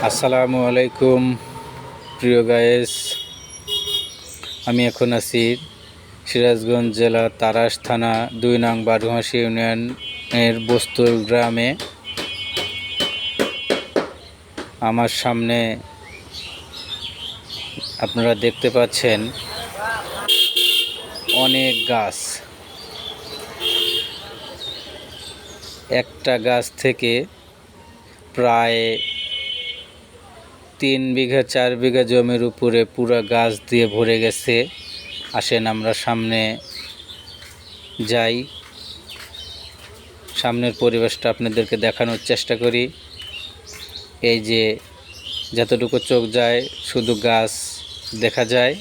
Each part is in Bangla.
আসসালামু আলাইকুম প্রিয় গায়েস। আমি এখন আছি সিরাজগঞ্জ জেলা তারাস থানা ২ নং বারঘাসি ইউনিয়নের বস্তুল গ্রামে। আমার সামনে আপনারা দেখতে পাচ্ছেন অনেক গাছ। একটা গাছ থেকে প্রায় ৩ বিঘা ৪ বিঘা জমির উপরে পুরো গাছ দিয়ে ভরে গেছে। আসেন আমরা সামনে যাই, সামনের পরিবেশটা আপনাদেরকে দেখানোর চেষ্টা করি। এই যে যতটুকু চোখ যায় শুধু গাছ দেখা যায়।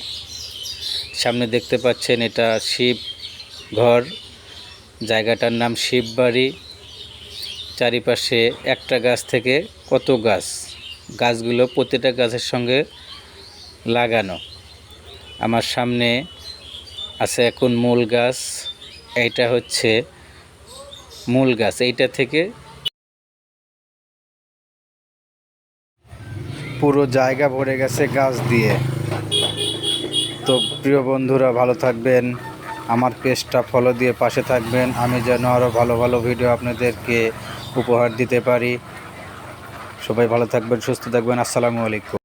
সামনে দেখতে পাচ্ছেন এটা শিব ঘর, জায়গাটার নাম শিববাড়ি। চারিপাশে একটা গাছ থেকে কত গাছ, গাছগুলো প্রতিটা গাছের সঙ্গে লাগানো। আমার সামনে আছে এখন মূল গাছ, এইটা হচ্ছে মূল গাছ। এইটা থেকে পুরো জায়গা ভরে গেছে গাছ দিয়ে। তো প্রিয় বন্ধুরা, ভালো থাকবেন, আমার পেজটা ফলো দিয়ে পাশে থাকবেন, আমি যেন আরও ভালো ভালো ভিডিও আপনাদেরকে উপহার দিতে পারি। সবাই ভালো থাকবেন, সুস্থ থাকবেন। আসসালামু আলাইকুম।